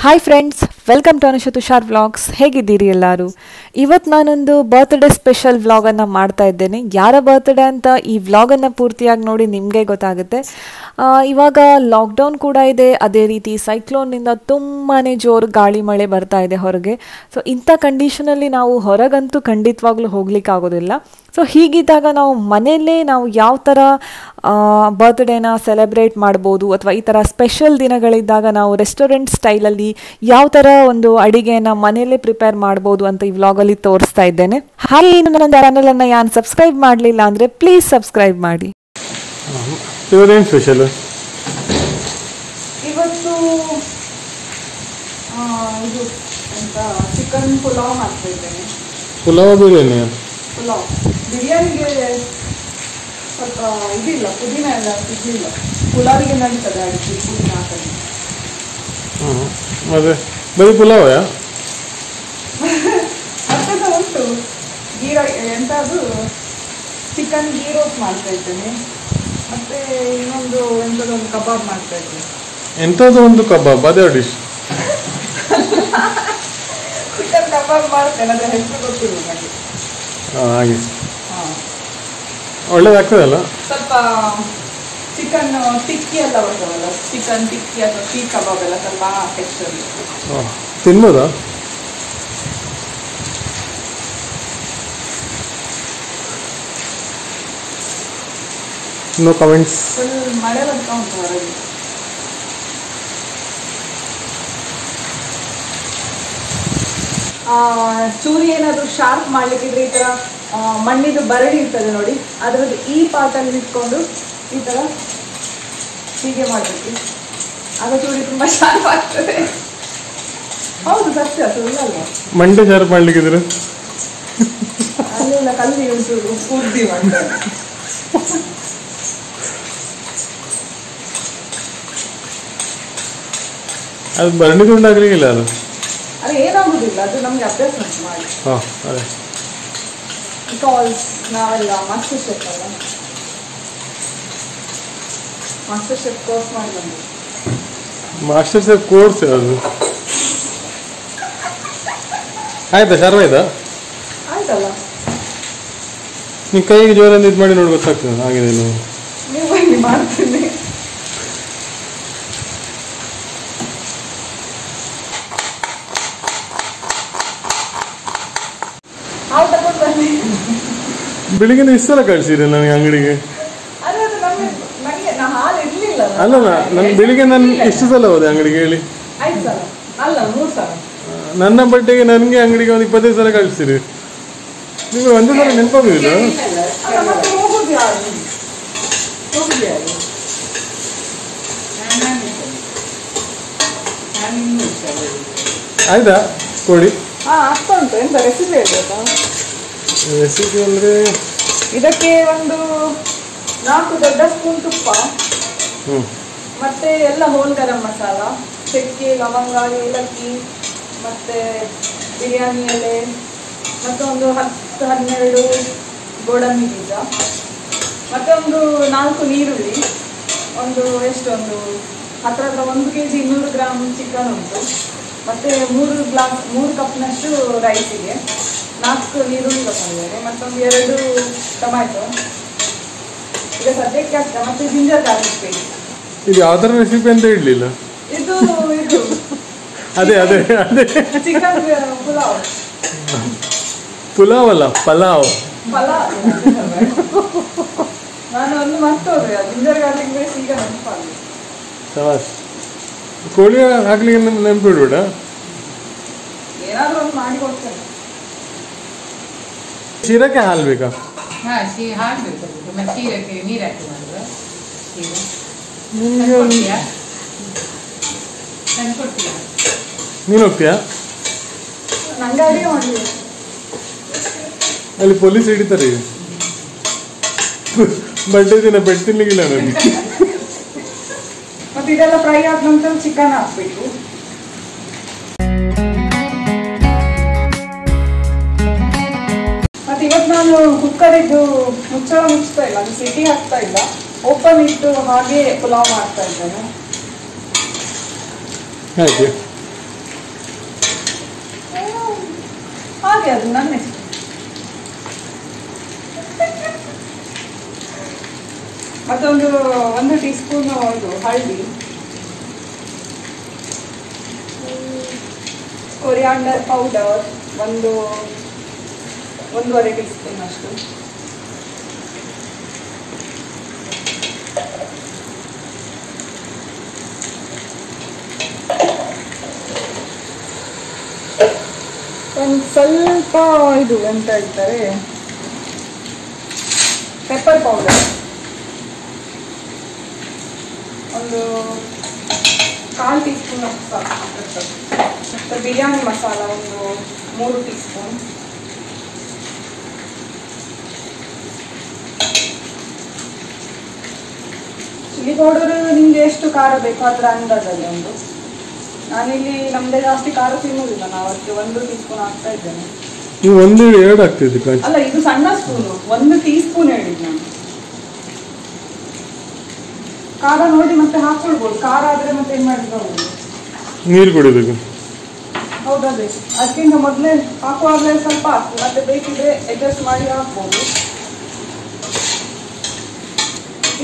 Hi friends, welcome to Anusha Tushar vlogs. ಹೇಗಿದ್ದೀರಿ ಎಲ್ಲರೂ? ಇವತ್ತು ನಾನೊಂದು ಬರ್ತ್ಡೇ ಸ್ಪೆಷಲ್ ವ್ಲಾಗನ್ನು ಮಾಡ್ತಾ ಇದ್ದೇನೆ. ಯಾರ ಬರ್ತ್ಡೇ ಅಂತ ಈ ವ್ಲಾಗನ್ನು ಪೂರ್ತಿಯಾಗಿ ನೋಡಿ ನಿಮಗೆ ಗೊತ್ತಾಗುತ್ತೆ. ಇವಾಗ ಲಾಕ್ಡೌನ್ ಕೂಡ ಇದೆ, ಅದೇ ರೀತಿ ಸೈಕ್ಲೋನಿಂದ ತುಂಬಾ ಜೋರು ಗಾಳಿ ಮಳೆ ಬರ್ತಾ ಇದೆ ಹೊರಗೆ. ಸೊ ಇಂಥ ಕಂಡೀಷನಲ್ಲಿ ನಾವು ಹೊರಗಂತೂ ಖಂಡಿತವಾಗ್ಲೂ ಹೋಗ್ಲಿಕ್ಕಾಗೋದಿಲ್ಲ. ಸೊ ಹೀಗಿದ್ದಾಗ ನಾವು ಮನೆಯಲ್ಲೇ ನಾವು ಯಾವ ಥರ ಬರ್ತ್ಡೇನ ಸೆಲೆಬ್ರೇಟ್ ಮಾಡ್ಬೋದು, ಅಥವಾ ಈ ಥರ ಸ್ಪೆಷಲ್ ದಿನಗಳಿದ್ದಾಗ ನಾವು ರೆಸ್ಟೋರೆಂಟ್ ಸ್ಟೈಲಲ್ಲಿ ಯಾವ ಥರ ಒಂದು ಅಡಿಗೆನ ಮನೆಯಲ್ಲೇ ಪ್ರಿಪೇರ್ ಮಾಡ್ಬೋದು ಅಂತ ಈ ವ್ಲಾಗಲ್ಲಿ ತೋರಿಸ್ತಾ ಇದ್ದೇನೆ. ಹಾಗೆ ಇನ್ನು ನನ್ನ ಚಾನಲನ್ನು ಯಾರು ಸಬ್ಸ್ಕ್ರೈಬ್ ಮಾಡಲಿಲ್ಲ ಅಂದರೆ ಪ್ಲೀಸ್ ಸಬ್ಸ್ಕ್ರೈಬ್ ಮಾಡಿ. ಇವತ್ತೇನು ಸ್ಪೆಷಲ್? ಇವತ್ತು ಇದು ಎಂತ ಚಿಕನ್ ಪುಲಾವ್ ಮಾಡ್ತಾ ಇದ್ದೇನೆ. ಪುಲಾವ್ ಬಿರಿಯಾನಿ? ಪುಲಾವ್ ಬಿರಿಯಾನಿಗೆ ಸ್ವಲ್ಪ ಇದಿಲ್ಲ, ಪುದೀನ ಎಲ್ಲ ಇದಿಲ್ಲ. ಪುಲಾವಿಗೆ ನಡೀತದೆ ಅಡಿಕೆ ಪುದೀನ ಹಾಕಿ. ಮತ್ತೆ ಬರೀ ಪುಲಾವ? ಮತ್ತೆ ಉಂಟು ಗೀರ ಎಂಥದ್ದು ಚಿಕನ್ ಗೀ ರೋಸ್ಟ್ ಮಾಡ್ತಾ ಇದ್ದೇನೆ. ಮತ್ತೆ ಇನ್ನೊಂದು ಎಂಥದೊಂದು ಕಬಾಬ್ ಮಾಡ್ತಾ ಇದ್ದೇನೆ. ಎಂಥದ್ದು ಒಂದು ಕಬಾಬ್? ಅದೇ ಡಿಶ್? ಚಿಕನ್ ಕಬಾಬ್ ಮಾಡ್ತೇನೆ, ಅದರ ಹೆಸರು ಗೊತ್ತಿಲ್ಲ ನನಗೆ. ಹಾಗೆ ಒಳ್ಳೇದಾಗ್ತದಲ್ಲ? ಸ್ವಲ್ಪ ಚಿಕನ್ ಟಿಕ್ಕಿ ಎಲ್ಲ ಬರ್ತವಲ್ಲ, ಚಿಕನ್ ಟಿಕ್ಕಿ ಅಥವಾ ಸೀಖ್ ಕಬಾಬ್ ಎಲ್ಲ ಸ್ವಲ್ಪ ಟೆಕ್ಸ್ಚರ್ ತಿನ್ಬೋದಾ? No comments. ಫುಲ್ ಮಳೆ ಬರ್ತಾ ಉಂಟು ಹೊರಗೆ. ಚೂರಿ ಏನಾದರೂ ಶಾರ್ಪ್ ಮಾಡ್ಲಿಕ್ಕಿದ್ರೆ ಈ ಥರ ಮಣ್ಣಿದು ಬರಡಿ ಇರ್ತದೆ ನೋಡಿ, ಅದರದ್ದು ಈ ಪಾರ್ಟಲ್ಲಿ ಇಟ್ಕೊಂಡು ಈ ಥರ ಹೀಗೆ ಮಾಡಬೇಕು, ಆಗ ಚೂರಿ ತುಂಬ ಶಾರ್ಪ್ ಆಗ್ತದೆ. ಹೌದು, ಸತ್ಯ, ಸುಳ್ಳಲ್ಲ. ಮಂಡೆ ಶಾರ್ಪ್ ಮಾಡ್ಲಿಕ್ಕಿದ್ರೆ ಅಲ್ಲೆಲ್ಲ ಕಲ್ಲಿ ಉಂಟು, ಪೂರ್ತಿ ಮಾಡ್ತಾರೆ. ಅದು ಬರಣಿ ತುಂಡಾಗ್ಲಿಕ್ಕಿಲ್ಲ. ಅದು ಏನಾಗುದಿಲ್ಲ, ಅದು ನಮ್ಗೆ ಅಭ್ಯಾಸ ಉಂಟು ಮಾಡಿ. ಅದೇ ಬಿಕಾಸ್ ನಾವೆಲ್ಲ ಮಾಸ್ಟರ್ ಶೆಫ್ ಅಲ್ಲ, ಮಾಸ್ಟರ್ ಶೆಫ್ ಕೋರ್ಸ್ ಮಾಡಿ ಬಂದು. ಮಾಸ್ಟರ್ ಶೆಫ್ ಕೋರ್ಸ್ ಅದು ಆಯ್ತಾ? ಶಾರ್ಪ್ ಆಯ್ತಾ? ಆಯ್ತಲ್ಲ. ನೀವು ಕೈಗೆ ಜೋರನ್ನು ಇದು ಮಾಡಿ ನೋಡಿ ಗೊತ್ತಾಗ್ತದೆ ಆಗಿದೆ. ನೀವು ಬನ್ನಿ ಮಾಡ್ತೀನಿ. ಹಾಲು ತಗೊಂಡು ಬನ್ನಿ. ಬೆಳಿಗ್ಗೆ ಇಷ್ಟು ಸಲ ಕಳಿಸಿರಿ ನನಗೆ ಅಂಗಡಿಗೆ. ನನಗೆ ಹಾಲು ಇರ್ಲಿಲ್ಲ. ಅಲ್ಲ, ನನ್ನ ಬೆಳಿಗ್ಗೆ ನಾನು ಎಷ್ಟು ಸಲ ಹೋದೆ ಅಂಗಡಿಗೆ ಹೇಳಿ? 5 ಸಲ ಅಲ್ಲ 3 ಸಲ. ನನ್ನ ಬಟ್ಟೆಗೆ ನನಗೆ ಅಂಗಡಿಗೆ ಒಂದು 25 ಸಲ ಕಳಿಸಿರಿ. ನೀವು ಒಂದೇ ಸಲ ನೆನಪಾಗುದಿಲ್ಲ? ಮತ್ತೆ ಹೋಗುದು ಯಾರು? ಹೋಗುದು ಯಾರು? ಆಯ್ತಾ ಕೊಡಿ. ಆಗ್ತಾ ಉಂಟು. ಎಂತ ರೆಸಿಪಿ ಹೇಳ್ಬೇಕಾ? ರೆಸಿಪಿ ಅಂದರೆ ಇದಕ್ಕೆ ಒಂದು 4 ದೊಡ್ಡ ಸ್ಪೂನ್ ತುಪ್ಪ, ಮತ್ತೆ ಎಲ್ಲ ಹೋಲ್ ಗರಂ ಮಸಾಲ, ಚಕ್ಕೆ, ಲವಂಗ, ಏಲಕ್ಕಿ, ಮತ್ತೆ ಬಿರಿಯಾನಿ ಎಲೆ, ಮತ್ತೆ ಒಂದು 10-12 ಗೋಡಂಬಿ ಬೀಜ, ಮತ್ತೆ ಒಂದು 4 ನೀರುಳ್ಳಿ, ಒಂದು ಎಷ್ಟೊಂದು ಹತ್ರ 1 kg 200 ಗ್ರಾಮ್ ಚಿಕನ್ ಉಂಟು, ಮತ್ತೆ 3 ಕಪ್ನಷ್ಟು ರೈಸಿಗೆ 4 ನೀರುಳ್ಳಿ ತಗೊಂಡಿದ್ದಾರೆ, ಮತ್ತೊಂದು 2 ಟೊಮ್ಯಾಟೊ. ಈಗ ಸದ್ಯಕ್ಕೆ ಅಷ್ಟ. ಮತ್ತೆ ಜಿಂಜರ್ ಗಾರ್ಲಿಕ್ ಪೇಸ್ಟ್. ಇದು ಯಾವ ಥರ ರೆಸಿಪಿ ಅಂತ ಹೇಳಲಿಲ್ಲ. ಇದು ಅದೇ ಅದೇ ಅದೇ ಚಿಕನ್ ಪುಲಾವ್. ಪುಲಾವ್ ಅಲ್ಲ, ಪಲಾವ್. ನಾನು ಒಂದು ಮರ್ತೋದೆ, ಜಿಂಜರ್ ಗಾರ್ಲಿಕ್ ಪೇಸ್ಟ್ ಈಗ ನೆನಪಾಗಿ. ಶಬಾಷ್. ಕೋಳಿ ಹಾಕ್ಲಿಕ್ಕೆ ನೆನಪಿಡ್ಬೇಡ. ಏನಾದರೂ ಒಂದು ಮಾಡಿ ಕೊಡ್ತೇನೆ. ಶೀರಕ್ಕೆ ಹಾಲು ಬೇಕಾ? ಹಾಲು ಬೇಕು. ಮತ್ತೆ ಶೀರಕ್ಕೆ ನೀರು ಹಾಕಿ ಮಾಡುವ. ನೀನು ಹೋಗ್ತೀಯಾ? ನಂಗೆ ಅಡಿಗೆ ಮಾಡಲಿ. ಅಲ್ಲಿ ಪೊಲೀಸ್ ಹಿಡಿತಾರೆ ಈಗ. ಬರ್ಡೇ ದಿನ ಬೆಡ್ ತಿನ್ಲಿಕ್ಕಿಲ್ಲ ನನಗೆ. ಮತ್ತೆ ಇದೆಲ್ಲ ಫ್ರೈ ಆದ ನಂತರ ಚಿಕನ್ ಹಾಕ್ಬೇಕು. ಮತ್ತೆ ಇವತ್ತು ನಾನು ಕುಕ್ಕರಿದ್ದು ಮುಚ್ಚಳ ಮುಚ್ತಾ ಇಲ್ಲ, ಅದು ಸಿಟಿ ಹಾಕ್ತಾ ಇಲ್ಲ, ಓಪನ್ ಇಟ್ಟು ಹಾಗೆ ಪುಲಾವ್ ಮಾಡ್ತಾ ಇದ್ದೇನೆ. ಹಾಗೆ ಹಾಗೆ ಅದು ನನ್ನ ನೆಕ್ಸ್ಟ್. ಮತ್ತೊಂದು 1 ಟೀ ಸ್ಪೂನ್ ಇದು ಹಳದಿ, ಕೊರಿಯಾಂಡರ್ ಪೌಡರ್ 1.5 ಟೀ ಸ್ಪೂನ್ ಅಷ್ಟು, ಒಂದು ಸ್ವಲ್ಪ ಇದು ಎಂತ ಹೇಳ್ತಾರೆ ಪೆಪ್ಪರ್ ಪೌಡರ್, ಒಂದು 1/4 ಟೀ ಸ್ಪೂನ್ ಅಷ್ಟು ಸಾಕು. ಮತ್ತು ಬಿರಿಯಾನಿ ಮಸಾಲ ಒಂದು 3 ಟೀ ಸ್ಪೂನ್, ಚಿಲ್ಲಿ ಪೌಡರ್ ನಿಮಗೆ ಎಷ್ಟು ಖಾರ ಬೇಕು ಅದರ ಅಂದಾಜಲ್ಲಿ ಒಂದು. ನಾನಿಲ್ಲಿ ನಮ್ಮದೇ ಜಾಸ್ತಿ ಖಾರ ತಿನ್ನೋದಿಲ್ಲ, ನಾವು ಅದಕ್ಕೆ 1 ಟೀ ಸ್ಪೂನ್ ಹಾಕ್ತಾ ಇದ್ದೇನೆ. ನೀವು 1-2 ಆಗ್ತಿದೆ ಅಲ್ಲ, ಇದು ಸಣ್ಣ ಸ್ಪೂನು, 1 ಟೀ ಸ್ಪೂನ್ ಹೇಳಿದ್ದು ನಾನು. ಖಾರ ನೋಡಿ ಮತ್ತೆ ಹಾಕೊಳ್ಬೋದು, ಖಾರ ಆದರೆ ಮತ್ತೆ ಏನು ಮಾಡಿದ್ರು ನೀರು ಕುಡಿಬೇಕು. ಹೌದದೇ, ಅದಕ್ಕಿಂತ ಮೊದಲೇ ಹಾಕುವಾಗಲೇ ಸ್ವಲ್ಪ ಹಾಕಿ, ಮತ್ತೆ ಬೇಕಿದ್ರೆ ಅಡ್ಜಸ್ಟ್ ಮಾಡಿ ಹಾಕ್ಬೋದು.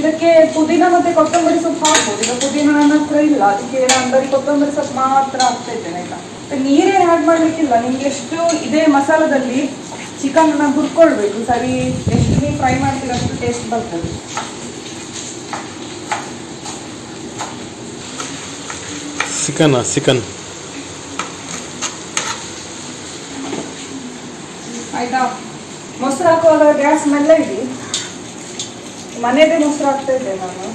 ಇದಕ್ಕೆ ಪುದೀನ ಮತ್ತೆ ಕೊತ್ತಂಬರಿ ಸೊಪ್ಪು ಹಾಕ್ಬೋದು. ಈಗ ಪುದೀನ ನನ್ನ ಹತ್ರ ಇಲ್ಲ, ಅದಕ್ಕೆ ನಾನು ಬರೀ ಕೊತ್ತಂಬರಿ ಸೊಪ್ಪು ಮಾತ್ರ ಹಾಕ್ತಾ ಇದ್ದೇನೆ ಆಯ್ತಾ. ನೀರೇ ಆ್ಯಡ್ ಮಾಡಲಿಕ್ಕಿಲ್ಲ, ನಿಮ್ಗೆ ಎಷ್ಟು ಇದೇ ಮಸಾಲದಲ್ಲಿ ಚಿಕನ್ನ ಹುರ್ಕೊಳ್ಬೇಕು ಸರಿ, ಎಷ್ಟು ನೀವು ಫ್ರೈ ಮಾಡ್ತೀರ ಅಷ್ಟು ಟೇಸ್ಟ್ ಬರ್ತದೆ. ಚಿಕನ್ ಆಯ್ತಾ. ಮೊಸರು ಹಾಕುವಾಗ ಗ್ಯಾಸ್ ಮೇಲೆ ಇಡಿ, ಮನೆಯದೇ ಮೊಸರು ಹಾಕ್ತಾ ಇದ್ದೆ ನಾನು.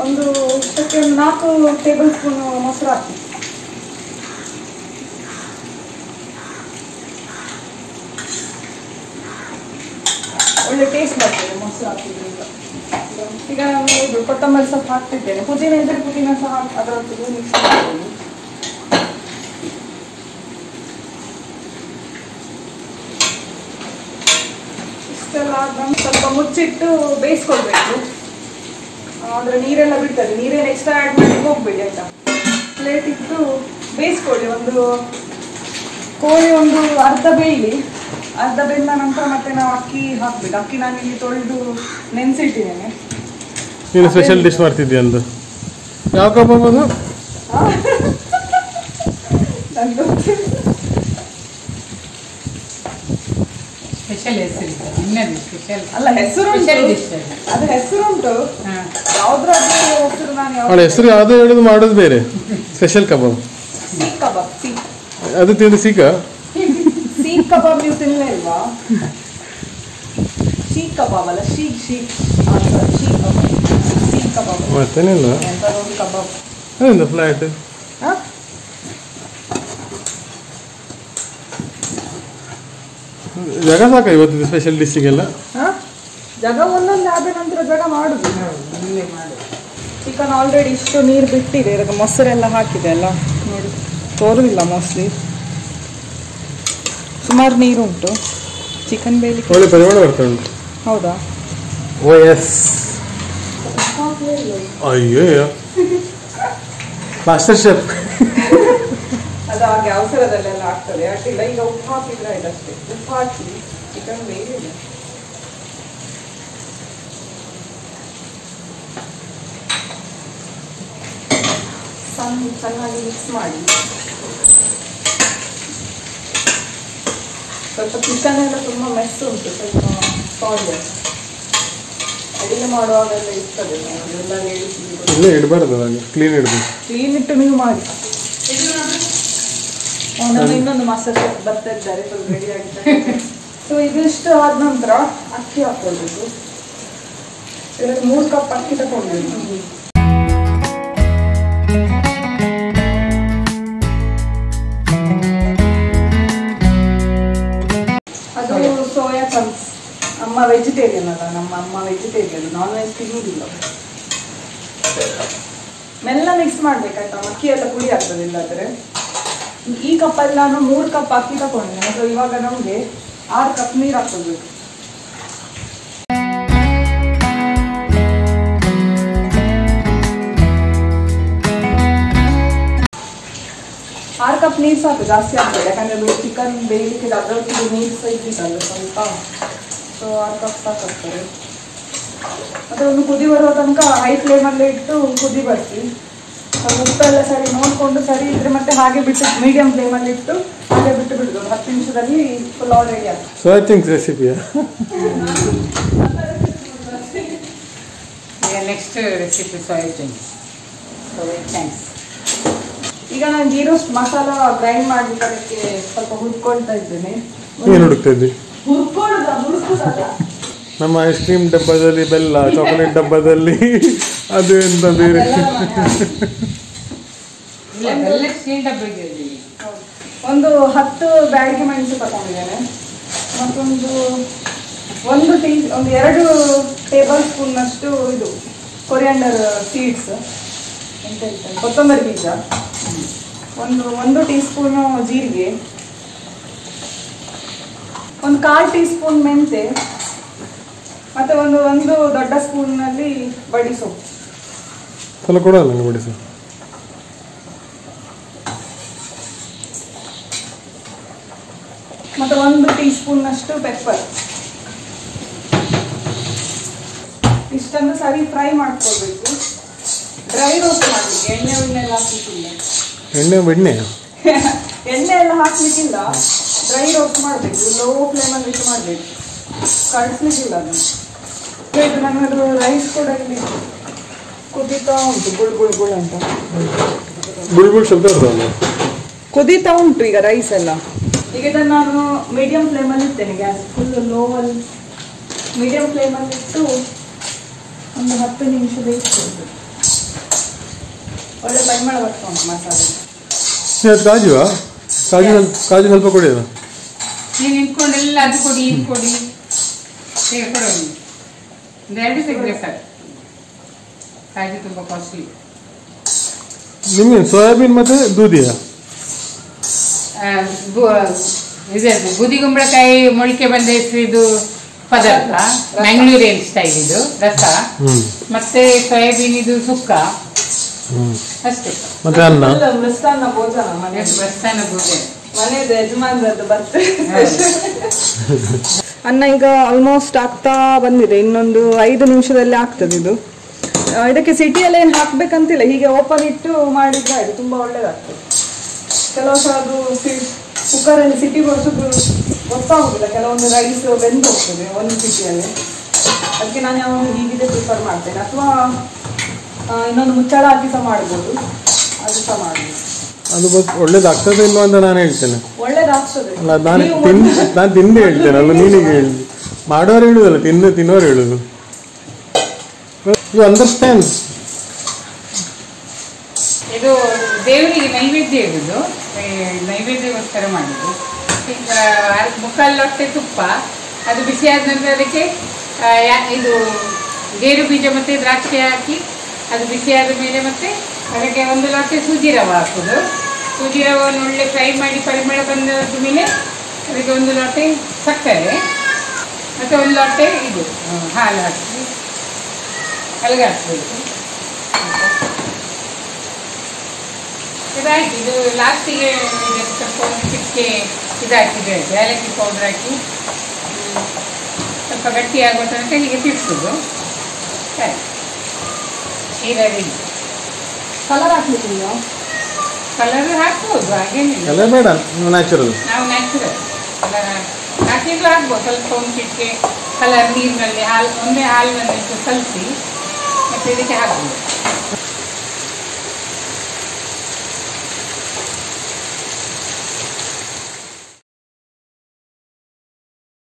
ಒಂದು ಇಷ್ಟಕ್ಕೆ 4 ಟೇಬಲ್ ಸ್ಪೂನ್ ಮೊಸರು ಹಾಕಿ. ಒಳ್ಳೆ ಟೇಸ್ಟ್ ಬರ್ತದೆ ಮೊಸರು ಹಾಕಿದ್ರೆ. ಈಗ ನಾನು ಇದು ಕೊತ್ತಂಬರಿ ಸೊಪ್ಪು ಹಾಕ್ತಿದ್ದೇನೆ, ಪುದೀನ ಇದ್ದರೆ ಪುದೀನ ಸಹ ಅದರೊಟ್ಟಿಗೆ ಮಿಕ್ಸ್ ಮಾಡ್ತೀನಿ. ಇಷ್ಟೆಲ್ಲ ಆದ್ಮೇಲೆ ಸ್ವಲ್ಪ ಮುಚ್ಚಿಟ್ಟು ಬೇಯಿಸ್ಕೊಳ್ಬೇಕು, ಅಂದರೆ ನೀರೆಲ್ಲ ಬಿಡ್ತದೆ. ನೀರೇನು ಎಕ್ಸ್ಟ್ರಾ ಆ್ಯಡ್ ಮಾಡಿ ಹೋಗ್ಬೇಡಿ ಆಯ್ತಾ. ಪ್ಲೇಟ್ ಇಟ್ಟು ಬೇಯಿಸ್ಕೊಳ್ಳಿ. ಒಂದು ಕೋಳಿ ಒಂದು ಅರ್ಧ ಬೇಯಲಿ, ಅರ್ಧ ಬೆಂದ ನಂತರ ಮತ್ತೆ ನಾವು ಅಕ್ಕಿ ಹಾಕ್ಬೇಕು. ಅಕ್ಕಿ ನಾನು ಇಲ್ಲಿ ತೊಳೆದು ನೆನೆಸಿಟ್ಟಿದ್ದೇನೆ. ನೀನು ಸ್ಪೆಷಲ್ ಡಿಶ್ ಮಾಡ್ತಿದ್ದೀಯ ಅಂತ ಯಾವ ಕಬಾಬ್ ಅದು? ಸ್ಪೆಷಲ್ ಹೆಸರು ಇನ್ನದು ಸ್ಪೆಷಲ್ ಅಲ್ಲ, ಹೆಸರು ಅದು ಹೆಸರುಂಟು, ಯಾವ್ದ್ರಾದ್ರೂ ಹೆಸರು ನಾನು ಅವಳ ಹೆಸರು ಯಾವುದೋ ಹೇಳೋದು ಮಾಡೋದು ಬೇರೆ. ಸ್ಪೆಷಲ್ ಕಬಾಬ್, ಸೀಖ್ ಕಬಾಬ್. ಅದು ತಿಂದು ಸೀಖ ಕಬಾಬ್ ನೀವು ತಿನ್ನಲೇ ಇಲ್ವಾ? ಶೀಖ್ ಕಬಾಬ್ ಅಲ್ಲ, ಶೀಖ್ ಕಬಾಬ್ ಮತ್ತೇನಿಲ್ಲ. ಕಬಾಬ್ ಅದೊಂದು ಫ್ಲಾಟ್ ಜಾಗ ಸಾಕ ಇವತ್ತು ಸ್ಪೆಷಲ್ ಡಿಶ್ಗೆಲ್ಲ. ಜಾಗ ಒಂದೊಂದು ಆದ ನಂತರ ಜಾಗ ಮಾಡುದು. ಚಿಕನ್ ಆಲ್ರೆಡಿ ಇಷ್ಟು ನೀರು ಬಿಟ್ಟಿದೆ, ಇದಕ್ಕೆ ಮೊಸರೆಲ್ಲ ಹಾಕಿದೆ ಅಲ್ಲ ನೋಡಿ, ತೋರುದಿಲ್ಲ ಮೋಸ್ಟ್ಲಿ. ಸುಮಾರು ನೀರು ಉಂಟು, ಚಿಕನ್ ಬೇಯಲಿಕ್ಕೆ ಒಳ್ಳೆ ಪರಿಮಾಣ ಬರ್ತಾ ಉಂಟು. ಹೌದಾ? ಓ ಎಸ್. ಅಯ್ಯೋ ಮಾಸ್ಟರ್ ಶೆಫ್. ಅದು ಹಾಗೆ ಅವಸರದಲ್ಲೆಲ್ಲ ಆಗ್ತದೆ, ಯಾಕಿಲ್ಲ. ಈಗ ಉಪ್ಪು ಹಾಕಿದ್ರೆ ಆಯ್ತಷ್ಟೇ, ಉಪ್ಪು ಹಾಕಿ ಚಿಕನ್ ಬೇಯಿದೆ. ಚೆನ್ನಾಗಿ ಮಿಕ್ಸ್ ಮಾಡಿ. ಸ್ವಲ್ಪ ಚಿಕನ್ ಎಲ್ಲ ತುಂಬ ಮೆಸ್ ಉಂಟು, ಸ್ವಲ್ಪ ಸಾಲ್ಟ್ ಅಡಿಗೆ ಮಾಡುವಾಗೆಲ್ಲ ಇರ್ತದೆ. ಎಲ್ಲ ಇಲ್ಲೇ ಇಡಬಾರ್ದು, ಕ್ಲೀನ್ ಇಡಬೇಕು. ಕ್ಲೀನ್ ಇಟ್ಟು ನೀವು ಮಾಡಿ. ನಾನು ಇನ್ನೊಂದು ಮಾಸ್ಟರ್ ಶೆಫ್ ಬರ್ತಾ ಇದ್ದಾರೆ, ಸ್ವಲ್ಪ ರೆಡಿ ಆಗಿದ್ದಾರೆ. ಸೊ ಇದಿಷ್ಟು ಆದ ನಂತರ ಅಕ್ಕಿ ಹಾಕೊಳ್ಬೇಕು. ಇದಕ್ಕೆ 3 ಕಪ್ ಅಕ್ಕಿ ತಗೊಳ್ಬೇಕು. ಅದು ಸೋಯಾ ಚಂಕ್ಸ್. ಅಮ್ಮ ವೆಜಿಟೇರಿಯನ್ ಅಲ್ಲ, ನಮ್ಮ ಅಮ್ಮ ವೆಜಿಟೇರಿಯನ್, ನಾನ್ ವೆಜ್ ತಿನ್ನುವುದಿಲ್ಲ. ಮೆಲ್ಲ ಮಿಕ್ಸ್ ಮಾಡ್ಬೇಕಾಯ್ತಾ, ಅಕ್ಕಿ ಎಲ್ಲ ಪುಡಿ ಆಗ್ತದೆ. ಇಲ್ಲಾದ್ರೆ ಈ ಕಪ್ಪಲ್ಲಿ ನಾನು 3 ಕಪ್ ಅಕ್ಕಿ ತಗೊಂಡಿದ್ದೇನೆ. ಸೊ ಇವಾಗ ನಮಗೆ 6 ಕಪ್ ನೀರು ಹಾಕೋಬೇಕು. 6 ಕಪ್ ನೀರು ಸಾಕು, ಜಾಸ್ತಿ ಆಗ್ತದೆ. ಯಾಕಂದರೆ ಚಿಕನ್ ಬೇಯಲಿಕ್ಕೆ ಅದರೊಟ್ಟಿಗೆ ನೀರು ಸಹ ಇದ್ದಿತ್ತಲ್ಲ ಸ್ವಲ್ಪ, ಸೊ 6 ಕಪ್ ಸಾಕಾಗ್ತದೆ. ಮತ್ತು ಒಂದು ಕುದಿ ಬರೋ ತನಕ ಹೈ ಫ್ಲೇಮಲ್ಲೇ ಇಟ್ಟು ಕುದಿ ಬರ್ತೀವಿ. ಉಪ್ಪೆಲ್ಲ ಸರಿ ನೋಡಿಕೊಂಡು ಸರಿ ಇದ್ರೆ ಮತ್ತೆ ಹಾಗೆ ಬಿಟ್ಟು ಮೀಡಿಯಂ ಫ್ಲೇಮಲ್ಲಿ ಇಟ್ಟು ಹಾಗೆ ಬಿಟ್ಟು ಬಿಡೋದು. 10 ನಿಮಿಷದಲ್ಲಿ ಫುಲ್ ಆಲ್ ರೆಡಿ ಆಗ್ತದೆ. ಸೋಯಾ ಚಿಂಗ್ಸ್ ರೆಸಿಪಿಯಾ? Next recipe soya Ching's. Thanks. ಈಗ ನಾನು ಗೀ ರೋಸ್ಟ್ ಮಸಾಲ ಗ್ರೈಂಡ್ ಮಾಡ್ಲಿಕ್ಕೆ ಅದಕ್ಕೆ ಸ್ವಲ್ಪ ಹುರ್ಕೊಳ್ತಾ ಇದ್ದೇನೆ. ಏನು ಹುಡುಕ್ತಾ ಇದ್ದಿ? ಹುರ್ಕೋದಲ್ಲ, ನಮ್ಮ ಐಸ್ ಕ್ರೀಮ್ ಡಬ್ಬದಲ್ಲಿ ಬೆಲ್ಲ, ಚಾಕೊಲೇಟ್ ಡಬ್ಬದಲ್ಲಿ ಅದು ಎಂತ ಬೇರೆ. ಒಂದು 10 ಬ್ಯಾಡಗಿ ಮೆಣಸು ತಗೊಂಡಿದ್ದೇನೆ. ಮತ್ತೊಂದು 2 ಟೇಬಲ್ ಸ್ಪೂನ್ನಷ್ಟು ಇದು ಕೊರಿಯಾಂಡರ್ ಸೀಡ್ಸ್, ಎಂತ ಹೇಳ್ತಾರೆ, ಕೊತ್ತಂಬರಿ ಬೀಜ. ಒಂದು ಟೀ ಸ್ಪೂನು ಜೀರಿಗೆ, ಒಂದು 1/4 ಟೀ ಸ್ಪೂನ್ ಮೆಂತೆ, ಮತ್ತೆ ಒಂದು ದೊಡ್ಡ ಸ್ಪೂನ್ನಲ್ಲಿ ಬಡಿ ಸೊಪ್ಪು. ಸ್ವಲ್ಪ ಕೊಡಲ್ಲ ನಂಗೆ ಬಡಿ ಸೊಪ್ಪು. ಮತ್ತೆ 1 ಟೀ ಸ್ಪೂನ್ನಷ್ಟು ಪೆಪ್ಪರ್. ಇಷ್ಟನ್ನು ಸರಿ ಫ್ರೈ ಮಾಡ್ಕೊಳ್ಬೇಕು. ಡ್ರೈ ರೋಸ್ಟ್ ಮಾಡಲಿಕ್ಕೆ ಎಣ್ಣೆ ಎಲ್ಲ ಹಾಕ್ಲಿಕ್ಕಿಲ್ಲ. ಎಣ್ಣೆ ಎಲ್ಲ ಹಾಕ್ಲಿಕ್ಕಿಲ್ಲ, ಡ್ರೈ ರೋಸ್ಟ್ ಮಾಡಬೇಕು. ಲೋ ಫ್ಲೇಮಲ್ಲಿ ಇಟ್ಟು ಮಾಡಬೇಕು, ಕಳಿಸ್ಲಿಕ್ಕಿಲ್ಲ ಅದನ್ನು. ನನ್ನದು ರೈಸ್ ಕೂಡ ಇಲ್ಲಿ ಕುದೀತಾ ಉಂಟು, ಗುಳ್ ಅಂತ ಕುದೀತಾ ಉಂಟು ಈಗ ರೈಸ್ ಎಲ್ಲ. ಈಗ ಇದನ್ನು ನಾನು ಮೀಡಿಯಂ ಫ್ಲೇಮಲ್ಲಿ ಇರ್ತೇನೆ. ಗ್ಯಾಸ್ ಫುಲ್ ಲೋವಲ್ಲಿ ಮೀಡಿಯಂ ಫ್ಲೇಮಲ್ಲಿ ಇಟ್ಟು ಒಂದು 10 ನಿಮಿಷ ಬೇಯಿಸ್ಕೊಳ್ಬೇಕು. ಒಳ್ಳೆ ಪರಿಮಳ ಬರ್ತಾ ಉಂಟು ಮಸಾಲೆ. ಕಾಜು ಸ್ವಲ್ಪ ಕೊಡಿ. ಅದು ನೀನು ನಿಂತ್ಕೊಂಡೆಲ್ಲ ಅದು ಕೊಡಿ ಇದು ಕೊಡಿ ಕೊಡೋದು. 2 ಸಿಗದೆ ಸರ್. ಕಾಜು ತುಂಬ ಕಾಸ್ಟ್ಲಿ. ನಿಮಗೆ ಸೋಯಾಬೀನ್ ಮತ್ತೆ ದೂದಿಯಾ? ಇದು ಬೂದಿ ಕುಂಬಳಕಾಯಿ ಮೊಳಕೆ ಬಂದ ಹೆಸರು ಇದು ಪದಾರ್ಥ, ಮ್ಯಾಂಗ್ಳೂರಿಯನ್ ಸ್ಟೈಲ್ ಇದು ರಸ. ಮತ್ತೆ ಸೋಯಾಬೀನ್ ಇದು ಸುಕ್ಕ ಅಷ್ಟೇ. ಮತ್ತೆ ಅನ್ನ, ಮೃಷ್ಟಾನ್ನ ಭೋಜನ, ಮೃಷ್ಟಾನ್ನ ಭೋಜನ ಮನೆಯದು ಯಜಮಾನ್ರದ್ದು ಬರ್ತದೆ. ಅನ್ನ ಈಗ ಆಲ್ಮೋಸ್ಟ್ ಆಗ್ತಾ ಬಂದಿದೆ, ಇನ್ನೊಂದು 5 ನಿಮಿಷದಲ್ಲಿ ಆಗ್ತದೆ ಇದು. ಇದಕ್ಕೆ ಸಿಟಿಯಲ್ಲಿ ಏನು ಹಾಕ್ಬೇಕಂತಿಲ್ಲ, ಹೀಗೆ ಓಪನ್ ಇಟ್ಟು ಮಾಡಿದ್ರೆ ಆಯ್ತು, ತುಂಬ ಒಳ್ಳೇದಾಗ್ತದೆ. ಕೆಲವು ಸಹ ಅದು ಕುಕ್ಕರಲ್ಲಿ ಸಿಟಿ ಬಡಿಸೋದು ಗೊತ್ತಾಗೋದಿಲ್ಲ, ಕೆಲವೊಂದು ರೈಸ್ ಬೆಂದು ಹೋಗ್ತದೆ ಒಂದು ಸಿಟಿಯಲ್ಲಿ. ಅದಕ್ಕೆ ನಾನು ಯಾವಾಗ ಹೀಗಿದೆ ಪ್ರಿಫರ್ ಮಾಡ್ತೇನೆ. ಅಥವಾ ಇನ್ನೊಂದು ಮುಚ್ಚಳ ಹಾಕಿ ಸಹ ಮಾಡ್ಬೋದು, ಅದು ಸಹ ಮಾಡ್ಬೋದು. ಅದು ಒಳ್ಳೇದಾಗ್ತದೆ ಇಲ್ವಾ ಅಂತ ನಾನು ಹೇಳ್ತೇನೆ. ಒಳ್ಳೇದಾಗ್ತದೆ. ನಾನು ತಿಂದು ಹೇಳ್ತೇನೆ ಅಲ್ಲ, ನೀನಿಗೆ ಹೇಳಿ. ಮಾಡೋರು ಹೇಳುದಲ್ಲ, ತಿನ್ನೋರು ಹೇಳುದು. You understand? ಇದು ದೇವರಿಗೆ ನೈವೇದ್ಯ ಇಡುದು, ನೈವೇದ್ಯಕ್ಕೋಸ್ಕರ ಮಾಡಿದ್ದು. ಈಗ 3/4 ಲೋಟ ತುಪ್ಪ, ಅದು ಬಿಸಿ ಆದ ನಂತರ ಅದಕ್ಕೆ ಇದು ಗೇರು ಬೀಜ ಮತ್ತು ದ್ರಾಕ್ಷಿ ಹಾಕಿ ಅದು ಬಿಸಿಯಾದ ಮೇಲೆ ಮತ್ತೆ ಅದಕ್ಕೆ 1 ಲೋಟ ಸೂಜಿ ರವೆ ಹಾಕೋದು. ಸೂಜಿ ರವೆಯನ್ನು ಒಳ್ಳೆ ಫ್ರೈ ಮಾಡಿ ಪರಿಮಳ ಬಂದ ಮೇಲೆ ಅದಕ್ಕೆ 1 ಲೋಟ ಸಕ್ಕರೆ ಮತ್ತು 1 ಲೋಟ ಇದು ಹಾಲು ಹಾಕಿ ಅಲ್ಲಿಗೆ ಹಾಕ್ಬೇಕು. ಇದಾಯ್ತು. ಇದು ಲಾಸ್ಟಿಗೆ ಸ್ವಲ್ಪ ಚಿಕ್ಕೆ ಇದಾಕಿದ್ರೆ ಏಲಕ್ಕಿ ಪೌಡ್ರ್ ಹಾಕಿ ಸ್ವಲ್ಪ ಗಟ್ಟಿ ಆಗೋ ತನಕ ಹೀಗೆ ತಿರ್ಸೋದು. ಶೀರಾ ರೆಡಿ. ಕಲರ್ ಹಾಕ್ಲಿಕ್ಕಿಲ್ಲ? ಕಲರ್ ಹಾಕ್ಬೋದು, ಹಾಗೇನಿಲ್ಲ. ಕಲರ್ ಬೇಡ, ನ್ಯಾಚುರಲ್. ನಾವು ನ್ಯಾಚುರಲ್ ಕಲರ್ ಹಾಕಿದ್ರು ಹಾಕ್ಬೋದು. ಸ್ವಲ್ಪ ಒಂದು ಚಿಟಿಕೆ ಕಲರ್ ನೀರಿನಲ್ಲಿ ಒಂದೇ ಹಾಲಿನಲ್ಲಿ ಕಲಸಿ ಮತ್ತು ಇದಕ್ಕೆ ಹಾಕ್ಬೋದು.